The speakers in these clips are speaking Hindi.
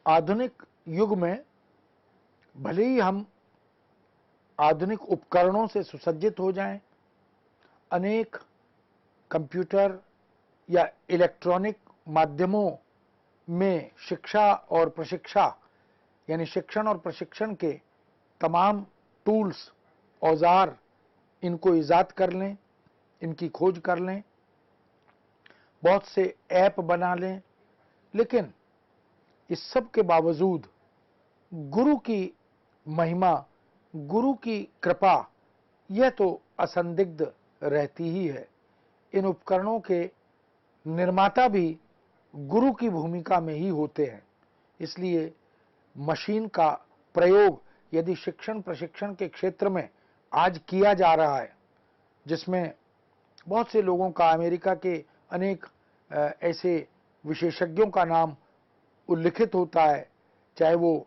आधुनिक युग में भले ही हम आधुनिक उपकरणों से सुसज्जित हो जाएं, अनेक कंप्यूटर या इलेक्ट्रॉनिक माध्यमों में शिक्षा और प्रशिक्षा यानी शिक्षण और प्रशिक्षण के तमाम टूल्स, औजार इनको ईजाद कर लें, इनकी खोज कर लें, बहुत से ऐप बना लें, लेकिन इस सब के बावजूद गुरु की महिमा, गुरु की कृपा यह तो असंदिग्ध रहती ही है। इन उपकरणों के निर्माता भी गुरु की भूमिका में ही होते हैं। इसलिए मशीन का प्रयोग यदि शिक्षण प्रशिक्षण के क्षेत्र में आज किया जा रहा है, जिसमें बहुत से लोगों का, अमेरिका के अनेक ऐसे विशेषज्ञों का नाम उल्लिखित होता है, चाहे वो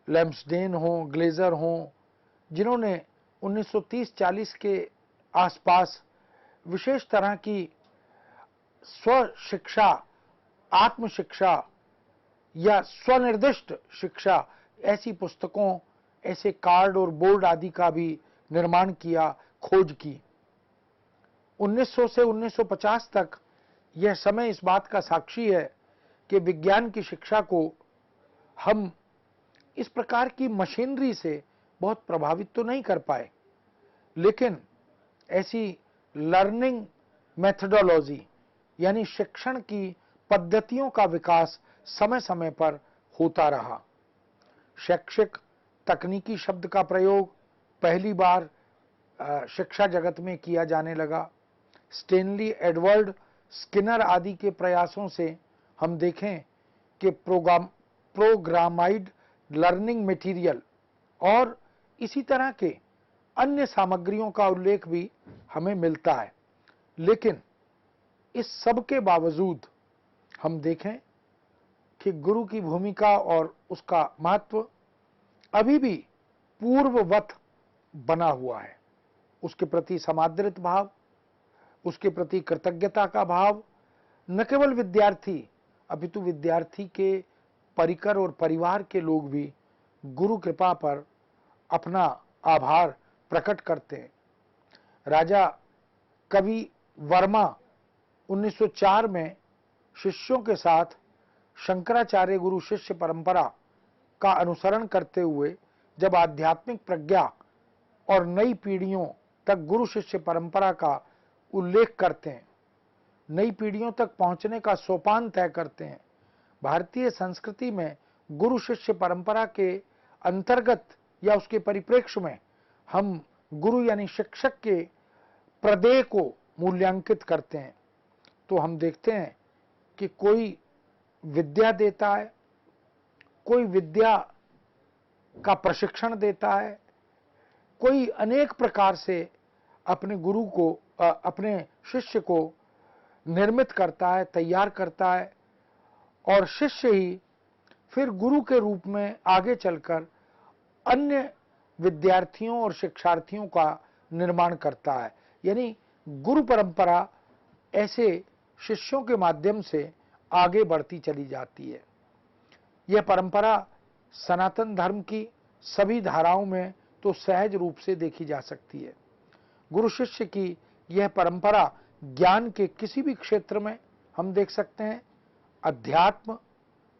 लैम्सडेन हो, ग्लेजर हो, जिन्होंने 1930-40 के आसपास विशेष तरह की स्व शिक्षा, आत्म शिक्षा या स्वनिर्दिष्ट शिक्षा, ऐसी पुस्तकों, ऐसे कार्ड और बोर्ड आदि का भी निर्माण किया, खोज की। 1900 से 1950 तक यह समय इस बात का साक्षी है कि विज्ञान की शिक्षा को हम इस प्रकार की मशीनरी से बहुत प्रभावित तो नहीं कर पाए, लेकिन ऐसी लर्निंग मेथडोलॉजी यानी शिक्षण की पद्धतियों का विकास समय समय पर होता रहा। शैक्षिक तकनीकी शब्द का प्रयोग पहली बार शिक्षा जगत में किया जाने लगा। स्टेनली एडवर्ड स्किनर आदि के प्रयासों से हम देखें कि प्रोग्रामाइड लर्निंग मटेरियल और इसी तरह के अन्य सामग्रियों का उल्लेख भी हमें मिलता है। लेकिन इस सब के बावजूद हम देखें कि गुरु की भूमिका और उसका महत्व अभी भी पूर्ववत बना हुआ है। उसके प्रति समादृत भाव, उसके प्रति कृतज्ञता का भाव न केवल विद्यार्थी अपितु विद्यार्थी के परिकर और परिवार के लोग भी गुरु कृपा पर अपना आभार प्रकट करते हैं। राजा कवि वर्मा 1904 में शिष्यों के साथ शंकराचार्य गुरु शिष्य परंपरा का अनुसरण करते हुए जब आध्यात्मिक प्रज्ञा और नई पीढ़ियों तक गुरु शिष्य परंपरा का उल्लेख करते हैं, नई पीढ़ियों तक पहुंचने का सोपान तय करते हैं, भारतीय संस्कृति में गुरु शिष्य परंपरा के अंतर्गत या उसके परिप्रेक्ष्य में हम गुरु यानी शिक्षक के प्रदेय को मूल्यांकित करते हैं, तो हम देखते हैं कि कोई विद्या देता है, कोई विद्या का प्रशिक्षण देता है, कोई अनेक प्रकार से अपने गुरु को, अपने शिष्य को निर्मित करता है, तैयार करता है, और शिष्य ही फिर गुरु के रूप में आगे चलकर अन्य विद्यार्थियों और शिक्षार्थियों का निर्माण करता है। यानी गुरु परंपरा ऐसे शिष्यों के माध्यम से आगे बढ़ती चली जाती है। यह परंपरा सनातन धर्म की सभी धाराओं में तो सहज रूप से देखी जा सकती है। गुरु शिष्य की यह परंपरा ज्ञान के किसी भी क्षेत्र में हम देख सकते हैं। अध्यात्म,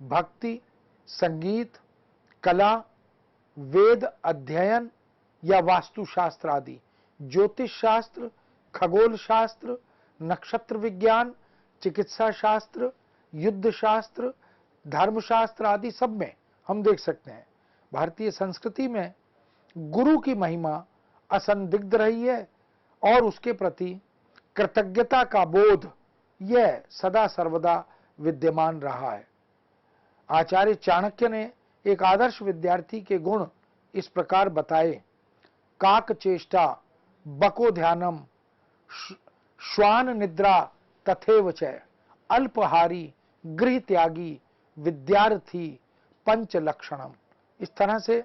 भक्ति, संगीत, कला, वेद अध्ययन या वास्तुशास्त्र आदि, ज्योतिष शास्त्र, खगोल शास्त्र, नक्षत्र विज्ञान, चिकित्सा शास्त्र, युद्ध शास्त्र, धर्मशास्त्र आदि सब में हम देख सकते हैं भारतीय संस्कृति में गुरु की महिमा असंदिग्ध रही है और उसके प्रति कृतज्ञता का बोध यह सदा सर्वदा विद्यमान रहा है। आचार्य चाणक्य ने एक आदर्श विद्यार्थी के गुण इस प्रकार बताए: काक चेष्टा, बको ध्यानम, श्वान निद्रा तथैव च, अल्पहारी, गृह त्यागी, विद्यार्थी, पंच लक्षणम। इस तरह से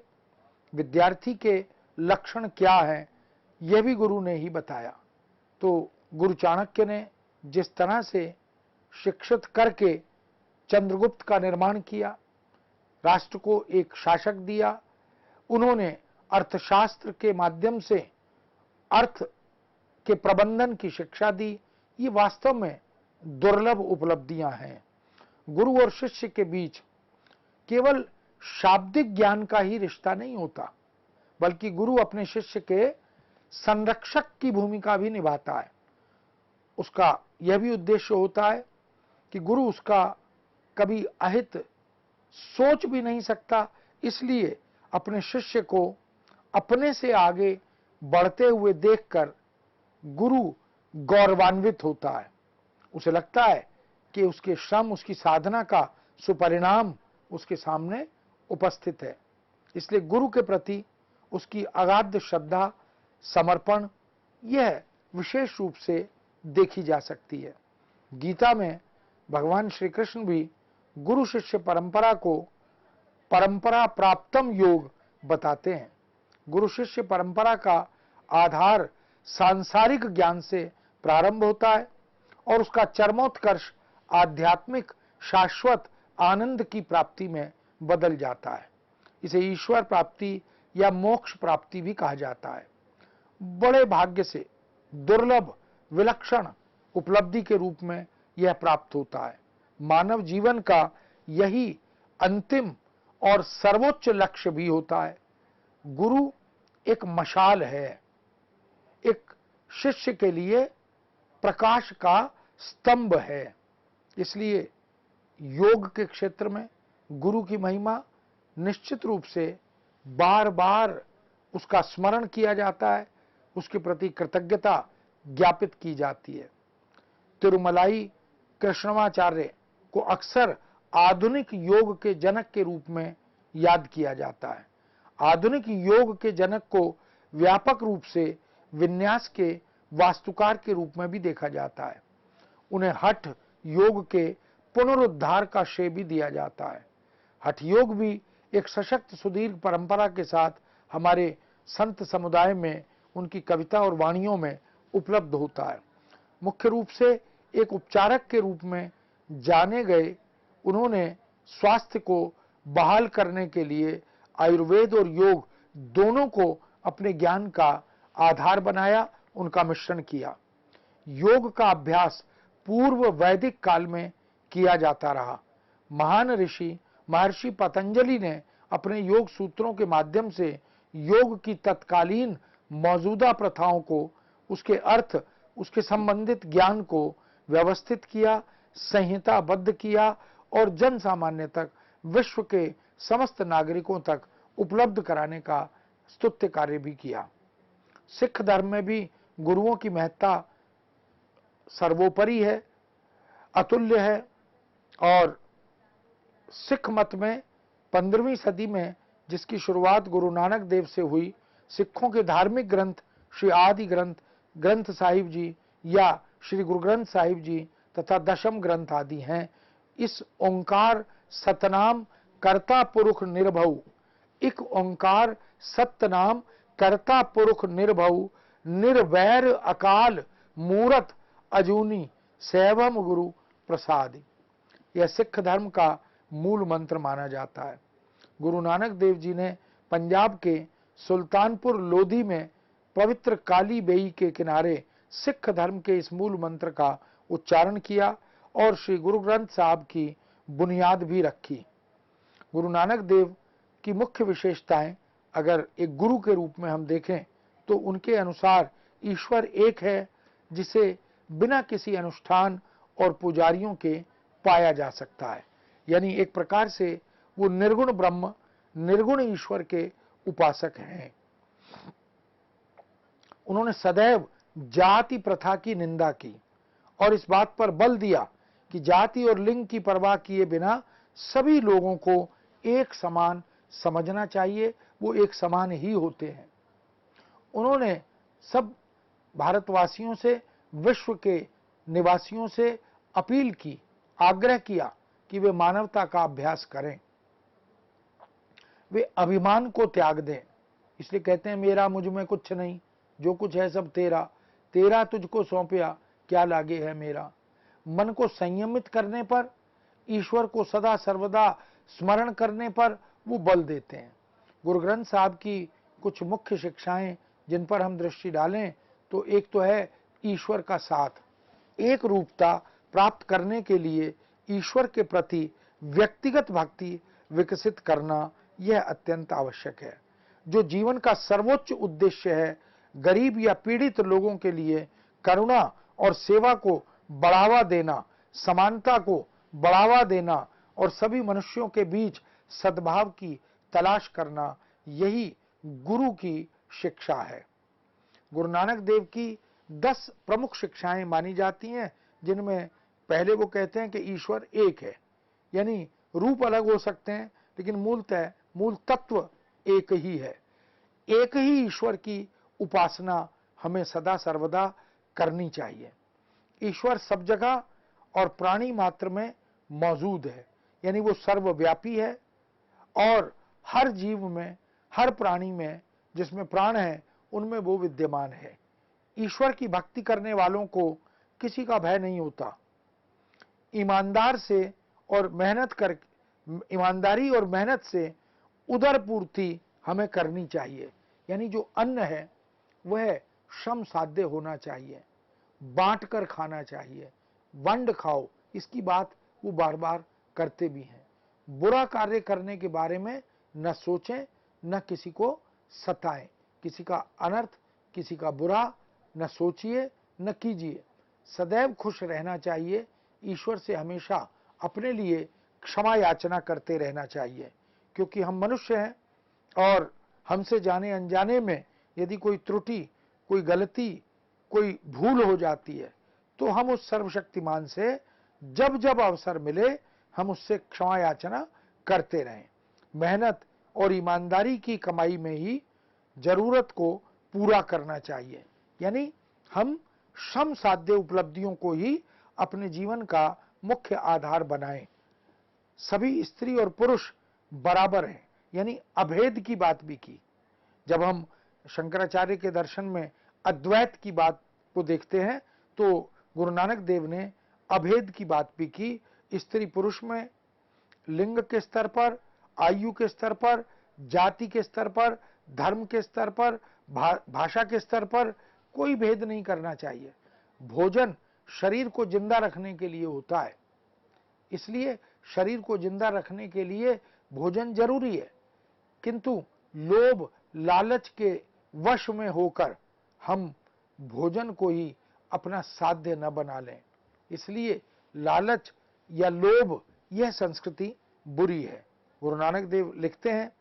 विद्यार्थी के लक्षण क्या हैं यह भी गुरु ने ही बताया। तो गुरु चाणक्य ने जिस तरह से शिक्षित करके चंद्रगुप्त का निर्माण किया, राष्ट्र को एक शासक दिया, उन्होंने अर्थशास्त्र के माध्यम से अर्थ के प्रबंधन की शिक्षा दी। ये वास्तव में दुर्लभ उपलब्धियां हैं। गुरु और शिष्य के बीच केवल शाब्दिक ज्ञान का ही रिश्ता नहीं होता, बल्कि गुरु अपने शिष्य के संरक्षक की भूमिका भी निभाता है। उसका यह भी उद्देश्य होता है कि गुरु उसका कभी अहित सोच भी नहीं सकता, इसलिए अपने शिष्य को अपने से आगे बढ़ते हुए देखकर गुरु गौरवान्वित होता है। उसे लगता है कि उसके श्रम, उसकी साधना का सुपरिणाम उसके सामने उपस्थित है। इसलिए गुरु के प्रति उसकी अगाध श्रद्धा, समर्पण, यह विशेष रूप से देखी जा सकती है। गीता में भगवान श्री कृष्ण भी गुरु शिष्य परंपरा को परंपरा प्राप्तम योग बताते हैं। गुरु शिष्य परंपरा का आधार सांसारिक ज्ञान से प्रारंभ होता है और उसका चरमोत्कर्ष आध्यात्मिक शाश्वत आनंद की प्राप्ति में बदल जाता है। इसे ईश्वर प्राप्ति या मोक्ष प्राप्ति भी कहा जाता है। बड़े भाग्य से दुर्लभ, विलक्षण उपलब्धि के रूप में यह प्राप्त होता है। मानव जीवन का यही अंतिम और सर्वोच्च लक्ष्य भी होता है। गुरु एक मशाल है, एक शिष्य के लिए प्रकाश का स्तंभ है। इसलिए योग के क्षेत्र में गुरु की महिमा निश्चित रूप से बार बार उसका स्मरण किया जाता है, उसके प्रति कृतज्ञता ज्ञापित की जाती है। तिरुमलाई कृष्णमाचार्य को अक्सर आधुनिक योग के जनक के रूप में याद किया जाता है। आधुनिक योग के जनक को व्यापक रूप से विन्यास के वास्तुकार के रूप में भी देखा जाता है। उन्हें हठ योग के पुनरुद्धार का श्रेय भी दिया जाता है। हठ योग भी एक सशक्त सुदीर्घ परंपरा के साथ हमारे संत समुदाय में उनकी कविता और वाणियों में उपलब्ध होता है। मुख्य रूप से एक उपचारक के रूप में जाने गए, उन्होंने स्वास्थ्य को बहाल करने के लिए आयुर्वेद और योग दोनों को अपने ज्ञान का आधार बनाया, उनका मिश्रण किया। योग का अभ्यास पूर्व वैदिक काल में किया जाता रहा। महान ऋषि महर्षि पतंजलि ने अपने योग सूत्रों के माध्यम से योग की तत्कालीन मौजूदा प्रथाओं को, उसके अर्थ, उसके संबंधित ज्ञान को व्यवस्थित किया, संहिताबद्ध किया और जन सामान्य तक, विश्व के समस्त नागरिकों तक उपलब्ध कराने का स्तुत्य कार्य भी किया। सिख धर्म में भी गुरुओं की महत्ता सर्वोपरि है, अतुल्य है। और सिख मत में 15वीं सदी में जिसकी शुरुआत गुरु नानक देव से हुई, सिखों के धार्मिक ग्रंथ श्री आदि ग्रंथ, ग्रंथ साहिब जी या श्री गुरु ग्रंथ साहिब जी तथा दशम ग्रंथ आदि हैं। इस ओंकार सतनाम कर्ता पुरुष निर्भव, इक ओंकार सतनाम कर्ता पुरुष निर्भव, निर्वैर अकाल मूरत अजूनी सैवम गुरु प्रसाद। यह सिख धर्म का मूल मंत्र माना जाता है। गुरु नानक देव जी ने पंजाब के सुल्तानपुर लोधी में पवित्र काली बेई के किनारे सिख धर्म के इस मूल मंत्र का उच्चारण किया और श्री गुरु ग्रंथ साहब की बुनियाद भी रखी। गुरु नानक देव की मुख्य विशेषताएं अगर एक गुरु के रूप में हम देखें तो उनके अनुसार ईश्वर एक है, जिसे बिना किसी अनुष्ठान और पुजारियों के पाया जा सकता है। यानी एक प्रकार से वो निर्गुण ब्रह्म, निर्गुण ईश्वर के उपासक हैं। उन्होंने सदैव जाति प्रथा की निंदा की और इस बात पर बल दिया कि जाति और लिंग की परवाह किए बिना सभी लोगों को एक समान समझना चाहिए, वो एक समान ही होते हैं। उन्होंने सब भारतवासियों से, विश्व के निवासियों से अपील की, आग्रह किया कि वे मानवता का अभ्यास करें, वे अभिमान को त्याग दें। इसलिए कहते हैं मेरा मुझ में कुछ नहीं, जो कुछ है सब तेरा, तेरा तुझको सौंपया क्या लागे है मेरा। मन को संयमित करने पर ईश्वर को सदा सर्वदा स्मरण करने पर वो बल देते हैं। गुरु ग्रंथ साहब की कुछ मुख्य शिक्षाएं जिन पर हम दृष्टि डालें तो एक तो है ईश्वर का साथ। एक रूपता प्राप्त करने के लिए ईश्वर के प्रति व्यक्तिगत भक्ति विकसित करना यह अत्यंत आवश्यक है। जो जीवन का सर्वोच्च उद्देश्य है, गरीब या पीड़ित लोगों के लिए करुणा और सेवा को बढ़ावा देना, समानता को बढ़ावा देना और सभी मनुष्यों के बीच सद्भाव की तलाश करना, यही गुरु की शिक्षा है। गुरु नानक देव की 10 प्रमुख शिक्षाएं मानी जाती हैं, जिनमें पहले वो कहते हैं कि ईश्वर एक है, यानी रूप अलग हो सकते हैं लेकिन मूलतः मूल तत्व एक ही है। एक ही ईश्वर की उपासना हमें सदा सर्वदा करनी चाहिए। ईश्वर सब जगह और प्राणी मात्र में मौजूद है, यानी वो सर्वव्यापी है और हर जीव में, हर प्राणी में जिसमें प्राण है उनमें वो विद्यमान है। ईश्वर की भक्ति करने वालों को किसी का भय नहीं होता। ईमानदारी और मेहनत से उदर पूर्ति हमें करनी चाहिए, यानी जो अन्न है वह श्रम साध्य होना चाहिए, बांट कर खाना चाहिए, वंड खाओ, इसकी बात वो बार बार करते भी हैं। बुरा कार्य करने के बारे में न सोचें, न किसी को सताएं, किसी का अनर्थ, किसी का बुरा न सोचिए, न कीजिए। सदैव खुश रहना चाहिए। ईश्वर से हमेशा अपने लिए क्षमा याचना करते रहना चाहिए, क्योंकि हम मनुष्य हैं और हमसे जाने अनजाने में यदि कोई त्रुटि, कोई गलती, कोई भूल हो जाती है तो हम उस सर्वशक्तिमान से जब जब अवसर मिले हम उससे क्षमा याचना करते रहें। मेहनत और ईमानदारी की कमाई में ही जरूरत को पूरा करना चाहिए, यानी हम श्रम साध्य उपलब्धियों को ही अपने जीवन का मुख्य आधार बनाएं। सभी स्त्री और पुरुष बराबर हैं, यानी अभेद की बात भी की। जब हम शंकराचार्य के दर्शन में अद्वैत की बात को देखते हैं तो गुरु नानक देव ने अभेद की बात भी की। स्त्री पुरुष में, लिंग के स्तर पर, आयु के स्तर पर, जाति के स्तर पर, धर्म के स्तर पर, भाषा के स्तर पर कोई भेद नहीं करना चाहिए। भोजन शरीर को जिंदा रखने के लिए होता है, इसलिए शरीर को जिंदा रखने के लिए भोजन जरूरी है, किंतु लोभ लालच के वश में होकर हम भोजन को ही अपना साध्य न बना लें। इसलिए लालच या लोभ यह संस्कृति बुरी है। गुरु नानक देव लिखते हैं,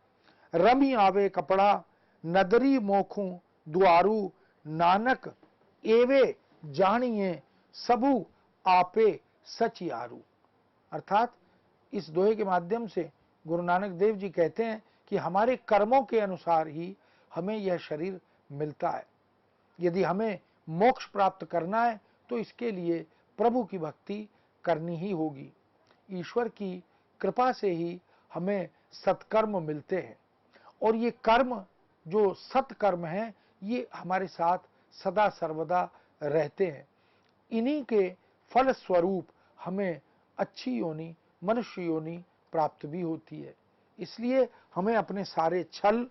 रमी आवे कपड़ा नदरी मोखू दुआरू, नानक एवे जानिए सबू आपे सचियारू। अर्थात इस दोहे के माध्यम से गुरु नानक देव जी कहते हैं कि हमारे कर्मों के अनुसार ही हमें यह शरीर मिलता है। यदि हमें मोक्ष प्राप्त करना है तो इसके लिए प्रभु की भक्ति करनी ही होगी। ईश्वर की कृपा से ही हमें सत्कर्म मिलते हैं और ये कर्म जो सत्कर्म हैं ये हमारे साथ सदा सर्वदा रहते हैं। इन्हीं के फल स्वरूप हमें अच्छी योनि, मनुष्य योनि प्राप्त भी होती है। इसलिए हमें अपने सारे छल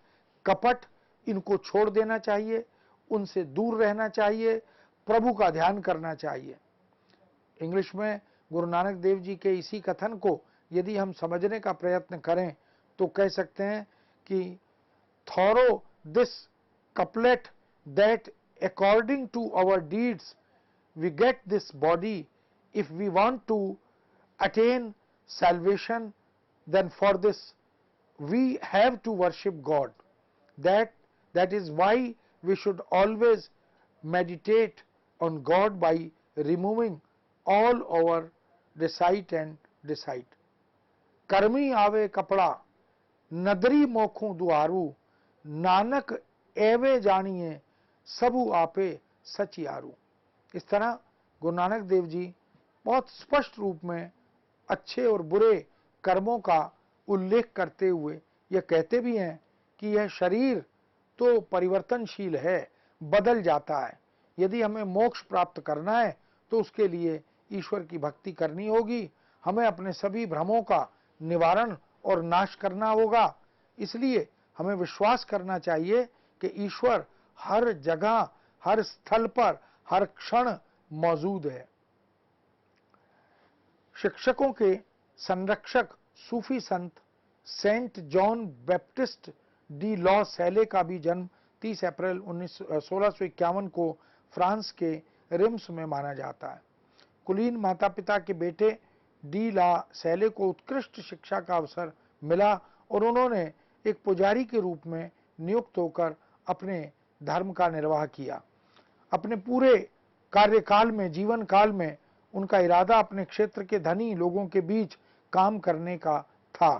कपट इनको छोड़ देना चाहिए, उनसे दूर रहना चाहिए, प्रभु का ध्यान करना चाहिए। इंग्लिश में गुरु नानक देव जी के इसी कथन को यदि हम समझने का प्रयत्न करें तो कह सकते हैं कि thorough this couplet that according to our deeds we get this body, if we want to attain salvation, then for this we have to worship God. That is why we should always meditate on God by removing all our deceit and deceit. कर्मी आवे कपड़ा नदरी मोखू दुआरू, नानक एवे जानिए सबू आपे सचियारू। इस तरह गुरु नानक देव जी बहुत स्पष्ट रूप में अच्छे और बुरे कर्मों का उल्लेख करते हुए यह कहते भी हैं कि यह शरीर तो परिवर्तनशील है, बदल जाता है। यदि हमें मोक्ष प्राप्त करना है तो उसके लिए ईश्वर की भक्ति करनी होगी। हमें अपने सभी भ्रमों का निवारण और नाश करना होगा। इसलिए हमें विश्वास करना चाहिए कि ईश्वर हर जगह, हर स्थल पर, हर क्षण मौजूद है। शिक्षकों के संरक्षक सूफी संत Saint John Baptist de La Salle का भी जन्म 30 अप्रैल 1651 को फ्रांस के रिम्स में माना जाता है। कुलीन माता पिता के बेटे डी ला सैले को उत्कृष्ट शिक्षा का अवसर मिला और उन्होंने एक पुजारी के रूप में नियुक्त होकर अपने धर्म का निर्वाह किया। अपने पूरे कार्यकाल में, जीवन काल में उनका इरादा अपने क्षेत्र के धनी लोगों के बीच काम करने का था।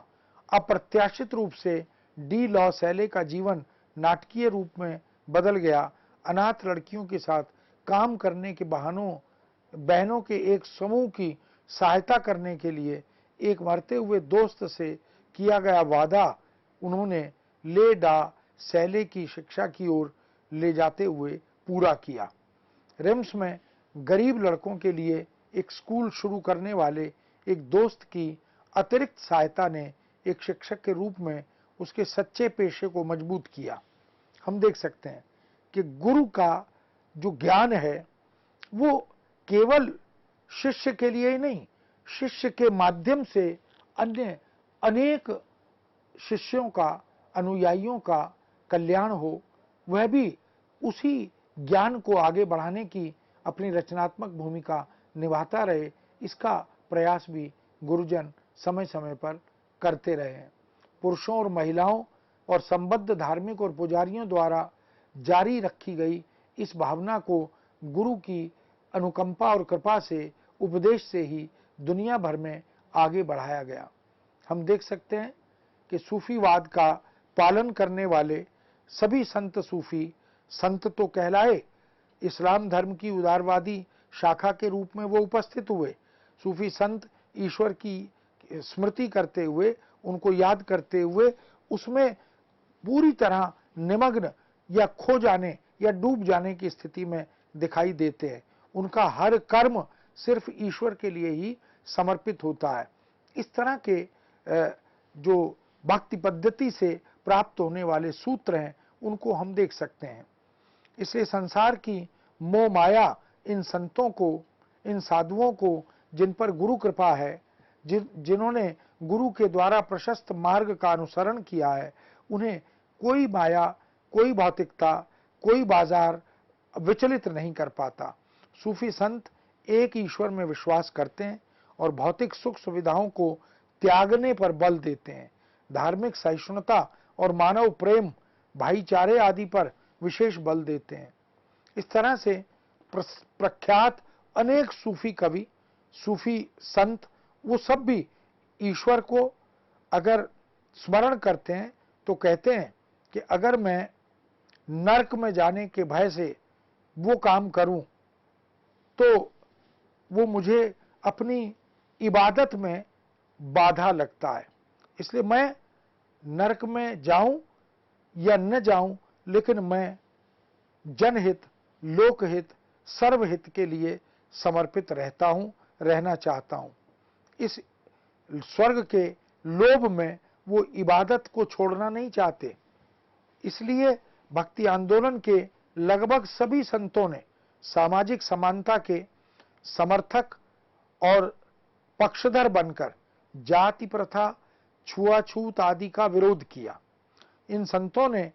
अप्रत्याशित रूप से डी लॉ सैले का जीवन नाटकीय रूप में बदल गया। अनाथ लड़कियों के साथ काम करने के बहनों के एक समूह की सहायता करने के लिए एक मरते हुए दोस्त से किया गया वादा उन्होंने ले डा सैले की शिक्षा की ओर ले जाते हुए पूरा किया। रिम्स में गरीब लड़कों के लिए एक स्कूल शुरू करने वाले एक दोस्त की अतिरिक्त सहायता ने एक शिक्षक के रूप में उसके सच्चे पेशे को मजबूत किया। हम देख सकते हैं कि गुरु का जो ज्ञान है वो केवल शिष्य के लिए ही नहीं, शिष्य के माध्यम से अन्य अनेक शिष्यों का, अनुयायियों का कल्याण हो, वह भी उसी ज्ञान को आगे बढ़ाने की अपनी रचनात्मक भूमिका निभाता रहे, इसका प्रयास भी गुरुजन समय समय पर करते रहे हैं। पुरुषों और महिलाओं और संबद्ध धार्मिक और पुजारियों द्वारा जारी रखी गई इस भावना को गुरु की अनुकंपा और कृपा से, उपदेश से ही दुनिया भर में आगे बढ़ाया गया। हम देख सकते हैं कि सूफीवाद का पालन करने वाले सभी संत सूफी संत तो कहलाए, इस्लाम धर्म की उदारवादी शाखा के रूप में वो उपस्थित हुए। सूफी संत ईश्वर की स्मृति करते हुए, उनको याद करते हुए उसमें पूरी तरह निमग्न या खो जाने या डूब जाने की स्थिति में दिखाई देते हैं। उनका हर कर्म सिर्फ ईश्वर के लिए ही समर्पित होता है। इस तरह के जो भक्ति पद्धति से प्राप्त होने वाले सूत्र हैं उनको हम देख सकते हैं। इसलिए संसार की मोह माया इन संतों को, इन साधुओं को जिन पर गुरु कृपा है, जिन्होंने गुरु के द्वारा प्रशस्त मार्ग का अनुसरण किया है, उन्हें कोई माया, कोई भौतिकता, कोई बाजार विचलित नहीं कर पाता। सूफी संत एक ईश्वर में विश्वास करते हैं और भौतिक सुख सुविधाओं को त्यागने पर बल देते हैं। धार्मिक सहिष्णुता और मानव प्रेम, भाईचारे आदि पर विशेष बल देते हैं। इस तरह से प्रख्यात अनेक सूफी कवि, सूफी संत, वो सब भी ईश्वर को अगर स्मरण करते हैं तो कहते हैं कि अगर मैं नरक में जाने के भय से वो काम करूं तो वो मुझे अपनी इबादत में बाधा लगता है। इसलिए मैं नरक में जाऊं या न जाऊं, लेकिन मैं जनहित, लोकहित, सर्वहित के लिए समर्पित रहता हूं, रहना चाहता हूं। इस स्वर्ग के लोभ में वो इबादत को छोड़ना नहीं चाहते। इसलिए भक्ति आंदोलन के लगभग सभी संतों ने सामाजिक समानता के समर्थक और पक्षधर बनकर जाति प्रथा, छुआछूत आदि का विरोध किया। इन संतों ने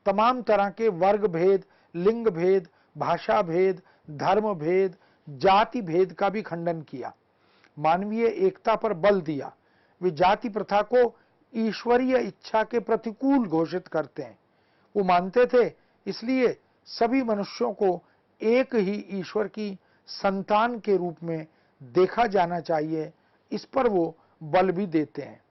तमाम तरह के वर्ग भेद, लिंग भेद, भाषा भेद, धर्म भेद, जाति भेद का भी खंडन किया। मानवीय एकता पर बल दिया। वे जाति प्रथा को ईश्वरीय इच्छा के प्रतिकूल घोषित करते हैं। वो मानते थे इसलिए सभी मनुष्यों को एक ही ईश्वर की संतान के रूप में देखा जाना चाहिए, इस पर वो बल भी देते हैं।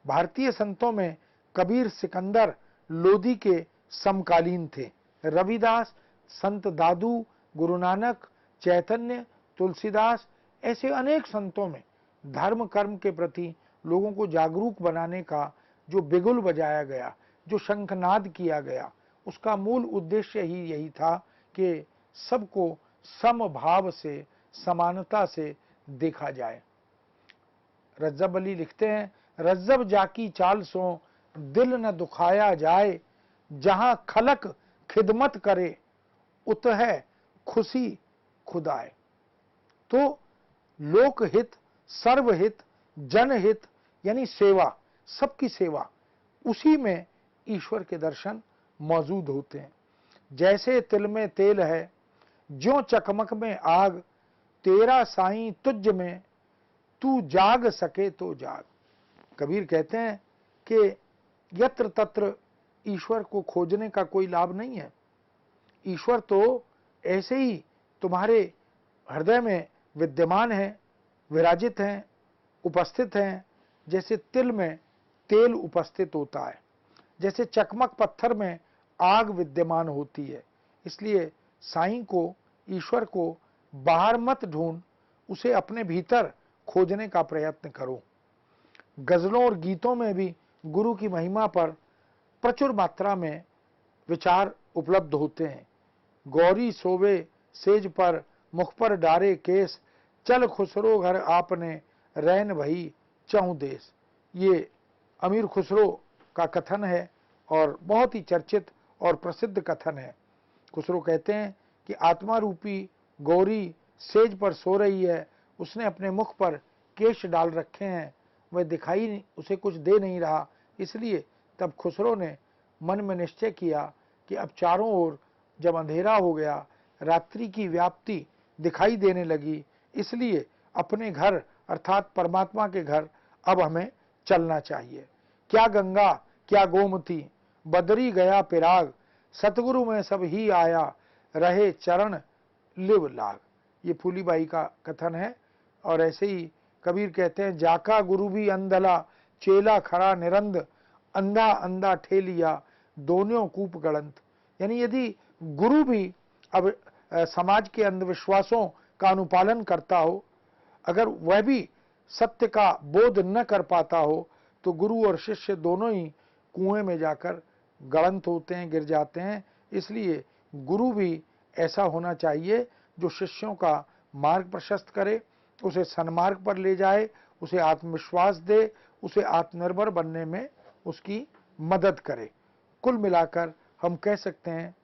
भारतीय संतों में कबीर सिकंदर लोधी के समकालीन थे। रविदास, संत दादू, गुरु नानक, चैतन्य, तुलसीदास, ऐसे अनेक संतों में धर्म कर्म के प्रति लोगों को जागरूक बनाने का जो बिगुल बजाया गया, जो शंखनाद किया गया, उसका मूल उद्देश्य ही यही था कि सबको समभाव से, समानता से देखा जाए। रज्जब अली लिखते हैं, रज्जब जाकी चाल सो दिल न दुखाया जाए, जहां खलक खिदमत करे उत है खुशी खुदाए। तो लोकहित, सर्वहित, जनहित यानी सेवा, सबकी सेवा, उसी में ईश्वर के दर्शन मौजूद होते हैं। जैसे तिल में तेल है, ज्यों चकमक में आग, तेरा साईं तुझ में तू जाग सके तो जाग। कबीर कहते हैं कि यत्र तत्र ईश्वर को खोजने का कोई लाभ नहीं है। ईश्वर तो ऐसे ही तुम्हारे हृदय में विद्यमान है, विराजित हैं, उपस्थित हैं, जैसे तिल में तेल उपस्थित होता है, जैसे चकमक पत्थर में आग विद्यमान होती है। इसलिए साईं को, ईश्वर को बाहर मत ढूंढ, उसे अपने भीतर खोजने का प्रयत्न करो। गजलों और गीतों में भी गुरु की महिमा पर प्रचुर मात्रा में विचार उपलब्ध होते हैं। गौरी सोवे सेज पर, मुख पर डारे केस, चल खुसरो घर आपने, रैन भई चहु देश। ये अमीर खुसरो का कथन है और बहुत ही चर्चित और प्रसिद्ध कथन है। खुसरो कहते हैं कि आत्मा रूपी गौरी सेज पर सो रही है, उसने अपने मुख पर केश डाल रखे हैं, वह दिखाई उसे कुछ दे नहीं रहा। इसलिए तब खुसरो ने मन में निश्चय किया कि अब चारों ओर जब अंधेरा हो गया, रात्रि की व्याप्ति दिखाई देने लगी, इसलिए अपने घर अर्थात परमात्मा के घर अब हमें चलना चाहिए। क्या गंगा क्या गोमती, बदरी गया पिराग, सतगुरु में सब ही आया, रहे चरण लिव लाग। ये फूलीबाई का कथन है। और ऐसे ही कबीर कहते हैं, जाका गुरु भी अंधला, चेला खरा निरंद, अंधा अंधा ठेलिया, दोनों कूप गड़ंत। यानी यदि गुरु भी अब समाज के अंधविश्वासों का अनुपालन करता हो, अगर वह भी सत्य का बोध न कर पाता हो, तो गुरु और शिष्य दोनों ही कुएं में जाकर गड़ंत होते हैं, गिर जाते हैं। इसलिए गुरु भी ऐसा होना चाहिए जो शिष्यों का मार्ग प्रशस्त करे, उसे सन्मार्ग पर ले जाए, उसे आत्मविश्वास दे, उसे आत्मनिर्भर बनने में उसकी मदद करे। कुल मिलाकर हम कह सकते हैं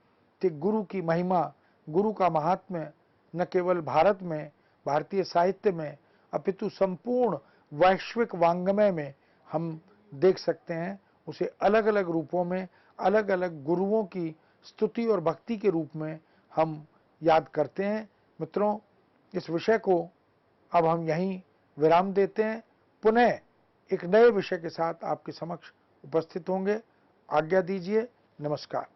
कि गुरु की महिमा, गुरु का महात्म्य न केवल भारत में, भारतीय साहित्य में, अपितु संपूर्ण वैश्विक वांग्मय में हम देख सकते हैं। उसे अलग अलग रूपों में, अलग अलग गुरुओं की स्तुति और भक्ति के रूप में हम याद करते हैं। मित्रों, इस विषय को अब हम यहीं विराम देते हैं। पुनः एक नए विषय के साथ आपके समक्ष उपस्थित होंगे। आज्ञा दीजिए। नमस्कार।